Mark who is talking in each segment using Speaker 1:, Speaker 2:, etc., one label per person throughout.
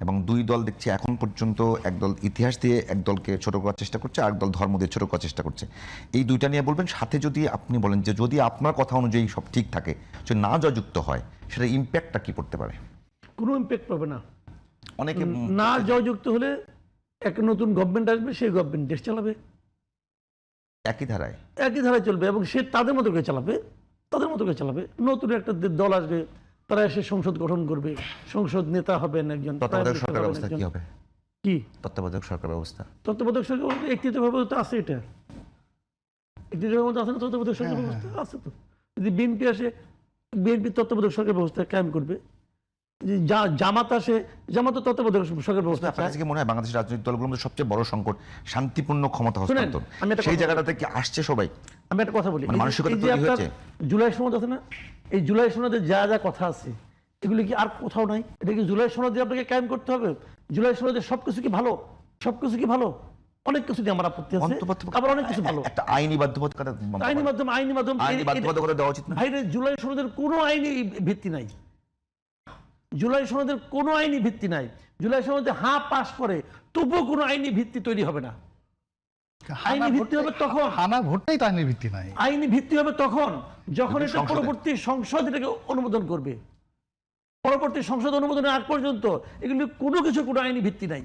Speaker 1: এবং দুই দল দেখছি এখন পর্যন্ত একদল ইতিহাস দিয়ে এক দলকে ছোট করার চেষ্টা করছে, আর দল ধর্ম দিয়ে ছোট করার চেষ্টা করছে। এই দুইটা নিয়ে বলবেন, সাথে যদি আপনি বলেন যে যদি আপনার কথা অনুযায়ী সব ঠিক থাকে, যে না জয়যুক্ত হয়, সেটা ইম্প্যাক্টটা কি পড়তে পারে?
Speaker 2: কোনো ইম্প্যাক্ট পাবে না।
Speaker 1: অনেকে
Speaker 2: না জয়যুক্ত হলে এক নতুন গভর্নমেন্ট আসবে, সেই গভর্নমেন্ট দেশ চালাবে
Speaker 1: একই ধারায়
Speaker 2: চলবে, এবং সে তাদের মতো করে চালাবে, নতুন একটা দল আসবে, তারা এসে সংসদ গঠন করবে, সংসদ নেতা হবেন একজন।
Speaker 1: তত্ত্বাবধায়ক সরকার ব্যবস্থা কি হবে?
Speaker 2: কি
Speaker 1: তত্ত্বাবধায়ক সরকার ব্যবস্থা?
Speaker 2: তত্ত্বাবধায়ক সরকার একটিভাবে তো আছে, এটা একটিভাবে মধ্যে আছে না, তত্ত্বাবধায়ক সরকার ব্যবস্থা আছে তো। যদি বিএনপি আসে, বিএনপি তত্ত্বাবধায়ক সরকার ব্যবস্থা কায়েম করবে। জামাত আসে, জামাত তত্ত্বাবধায়ক সরকার ব্যবস্থা।
Speaker 1: আপনার কাছে কি মনে হয় বাংলাদেশের রাজনৈতিক দলগুলোর মধ্যে সবচেয়ে বড় সংকট শান্তিপূর্ণ ক্ষমতা হস্তান্তর? সেই জায়গাটাতে কি আসছে সবাই?
Speaker 2: আমি একটা কথা বলি,
Speaker 1: মানসিকতা তৈরি হয়েছে।
Speaker 2: জুলাই সনদ আছে না, এই জুলাই সনদে যা যা কথা আছে এগুলি কি আর কোথাও নাই? এটা কি জুলাই সনদে আপনাকে কায়েম করতে হবে? জুলাই সনদে সবকিছু কি ভালো? সবকিছু কি ভালো? অনেক কিছু দিয়ে আমার আপত্তি আছে, আবার অনেক কিছু ভালো।
Speaker 1: একটা আইনি বাধ্যবাধকতা,
Speaker 2: আইনি
Speaker 1: বাধ্যবাধকতা দেওয়া উচিত না
Speaker 2: ভাই? জুলাই সনদের কোনো আইনি ভিত্তি নাই, জুলাই সনদের কোনো আইনি ভিত্তি নাই। জুলাই সনদে পাস করে, তবুও কোনো আইনি ভিত্তি তৈরি হবে না। আইনি ভিত্তি হবে তখন,
Speaker 3: হানা ভোটটাই তো আইনি ভিত্তি নাই।
Speaker 2: আইনি ভিত্তি হবে তখন যখন এটা পরবর্তী সংসদ এটাকে অনুমোদন করবে। পরবর্তী সংসদ অনুমোদনের আগ পর্যন্ত এগুলি কোনো কিছু কোনো আইনি ভিত্তি নাই।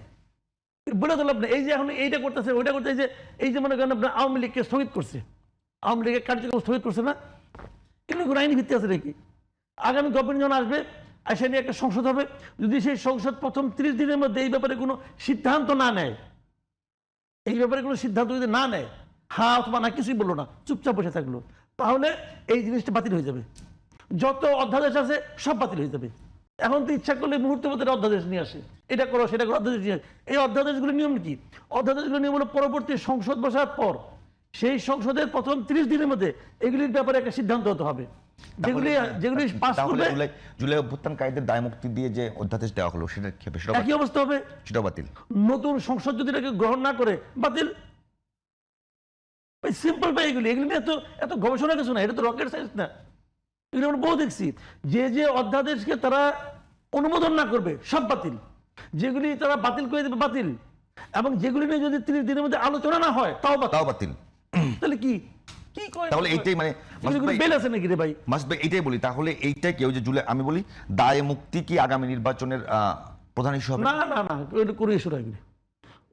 Speaker 2: বলে দিলাম না, এই যে এখন এইটা করতেছে, ওইটা করতে, এই যে মনে করেন আপনার আওয়ামী লীগকে স্থগিত করছে, আওয়ামী লীগের কার্যক্রম স্থগিত করছে না, এগুলো কোনো আইনি ভিত্তি আছে নাকি? আগামী গভর্নমেন্ট যখন আসবে, আসে নিয়ে একটা সংসদ হবে, যদি সেই সংসদ প্রথম 30 দিনের মধ্যে এই ব্যাপারে কোনো সিদ্ধান্ত না নেয়, এই ব্যাপারে কোনো সিদ্ধান্ত যদি না নেয়, অথবা না, কিছুই বললো না, চুপচাপ বসে থাকলো, তাহলে এই জিনিসটা বাতিল হয়ে যাবে। যত অধ্যাদেশ আছে সব বাতিল হয়ে যাবে। এখন তো ইচ্ছা করলে মুহূর্তের মধ্যে অধ্যাদেশ নিয়ে আসে, এটা করো সেটা করো, অধ্যাদেশ নিয়ে আসে। এই অধ্যাদেশগুলোর নিয়ম কি? অধ্যাদেশগুলোর নিয়ম হলো পরবর্তী সংসদ বসার পর সেই সংসদের প্রথম 30 দিনের মধ্যে এগুলির ব্যাপারে একটা সিদ্ধান্ত হতে হবে, যেগুলি পাস করবে।
Speaker 1: জুলাই অভ্যুত্থানকারীদের দায় মুক্তি দিয়ে যে অধ্যাদেশ দেওয়া হলো, সেটা
Speaker 2: একই অবস্থা হবে,
Speaker 1: সেটা বাতিল।
Speaker 2: নতুন সংসদ যদি এটাকে গ্রহণ না করে, বাতিল। সিম্পল ভাই, এগুলি নিয়ে এত গবেষণা কিছু না, এটা তো রকেট সায়েন্স না। এগুলো আমরা বহু দেখছি, যে অধ্যাদেশকে তারা অনুমোদন না করবে সব বাতিল, যেগুলি তারা বাতিল করে দেবে বাতিল, এবং যেগুলি নিয়ে যদি 30 দিনের মধ্যে আলোচনা না হয় তাও বাতিল। তাহলে কি
Speaker 1: তাহলে এইটাই মানে
Speaker 2: বেল আছে নাকি রে ভাই?
Speaker 1: মাসুদ ভাই, এইটাই বলি, তাহলে এইটাই কেউ যে জুলাই, আমি বলি দায় মুক্তি কি আগামী নির্বাচনের প্রধান ইস্যু হবে?
Speaker 2: না, কোনো ইস্যু না।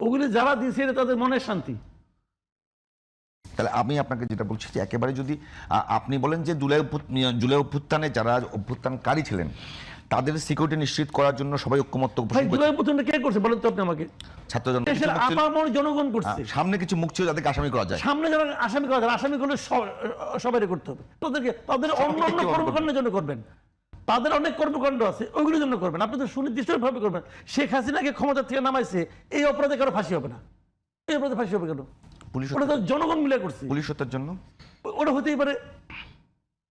Speaker 2: ওগুলি যারা দিয়েছে এটা তাদের মনের শান্তি।
Speaker 1: তাহলে আমি আপনাকে যেটা বলছি যে একেবারে যদি আপনি বলেন যে জুলাই অভ্যুত্থানে যারা অভ্যুত্থানকারী ছিলেন তাদের সিকিউরিটি নিশ্চিত করার জন্য সবাই ঐক্যমত্য পোষণ
Speaker 2: জুলাই অভ্যুত্থানটা কে করছে বলেন তো আপনি আমাকে?
Speaker 1: ছাত্র
Speaker 2: জনগণ করছে।
Speaker 1: সামনে কিছু মুখ ছিল যাদেরকে আসামি করা যায়,
Speaker 2: সামনে যারা আসামি করা যায়, আসামি করলে সবাই করতে হবে। তাদের অন্যান্য কর্মকাণ্ডের জন্য করবেন, তাদের অনেক কর্মকাণ্ড আছে, ওইগুলোর জন্য করবেন। আপনি তো সুনির্দিষ্টভাবে করবেন। শেখ হাসিনাকে ক্ষমতা থেকে নামাইছে, এই অপরাধে কারো ফাঁসি হবে না। এই অপরাধে ফাঁসি হবে কেন? ওটা তো জনগণ মিলে করছে।
Speaker 1: পুলিশ হত্যার জন্য
Speaker 2: ওটা হতেই পারে।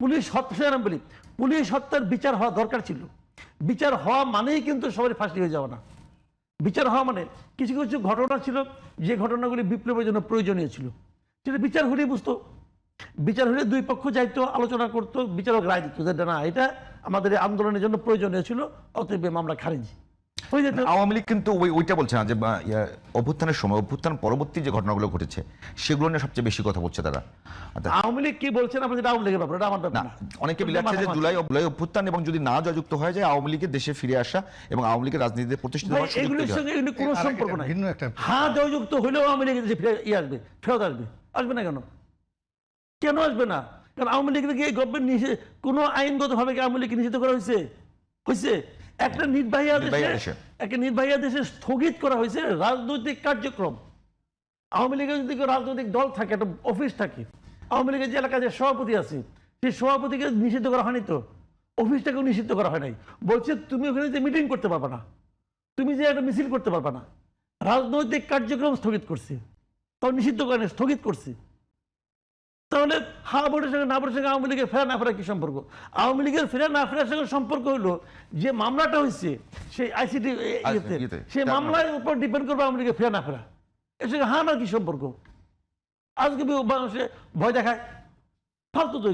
Speaker 2: পুলিশ হত্যা, বলি পুলিশ হত্যার বিচার হওয়া দরকার ছিল। বিচার হওয়া মানেই কিন্তু সবাই ফাঁসি হয়ে যাওয়া না। বিচার হওয়া মানে কিছু কিছু ঘটনা ছিল, যে ঘটনাগুলি বিপ্লবের জন্য প্রয়োজনীয় ছিল, সেটা বিচার হলেই বুঝতো। বিচার হলে দুই পক্ষ যাইতো, আলোচনা করতো, বিচারক রায় দিত যে না, এটা আমাদের আন্দোলনের জন্য প্রয়োজনীয় ছিল, অতএব মামলা খারিজ হয়ে যেত।
Speaker 1: আওয়ামী লীগ কিন্তু ওইটা বলছে না যে অভ্যুত্থানের সময়, অভ্যুত্থান পরবর্তী যে ঘটনাগুলো ঘটেছে সেগুলো নিয়ে সবচেয়ে বেশি কথা বলছে তারা।
Speaker 2: আওয়ামী লীগ কি বলছেন আপনি? আওয়ামী লীগের ব্যাপার, এটা আমার ব্যাপার না।
Speaker 1: অনেকে বলছে যে জুলাই অভ্যুত্থান এবং যদি না জয়যুক্ত হয়ে যায়, আওয়ামী লীগের দেশে ফিরে আসা এবং আওয়ামী লীগের রাজনীতিতে প্রতিষ্ঠিত হওয়ার সুযোগ
Speaker 2: এগুলোর সঙ্গে কোনো সম্পর্ক নাই। জয়যুক্ত হলেও আওয়ামী লীগের দেশে আসবে, ফেরত আসবে না কেন? কেন আসবে না? কারণ আওয়ামী লীগের কি গভর্নমেন্ট কোনো আইনগতভাবে আওয়ামী লীগকে নিষিদ্ধ করা হয়েছে? একটা নির্বাহী আদেশে স্থগিত করা হয়েছে রাজনৈতিক কার্যক্রম। আওয়ামী লীগের যদি রাজনৈতিক দল থাকে, একটা অফিস থাকে, আওয়ামী লীগের যে এলাকায় যে সভাপতি আছে, সেই সভাপতিকে নিষিদ্ধ করা হয়নি তো, অফিসটাকেও নিষিদ্ধ করা হয় নাই। বলছে তুমি ওখানে যে মিটিং করতে পারবে না, তুমি যে একটা মিছিল করতে পারবে না, রাজনৈতিক কার্যক্রম স্থগিত করছে, তাও নিষিদ্ধ করে স্থগিত করছে। তাহলে ভোটের সঙ্গে না ভোটের সঙ্গে আওয়ামী লীগের ফেরা না ফেরা কি সম্পর্ক? আওয়ামী লীগের ফেরা না ফেরার সঙ্গে সম্পর্ক হলো যে মামলাটা হয়েছে সেই আইসিটি, সেই মামলার উপর ডিপেন্ড করবে আওয়ামী লীগের ফেরা না ফেরা। এর সঙ্গে না কি সম্পর্ক? আজকে মানুষে ভয় দেখায়, ফালতু তো।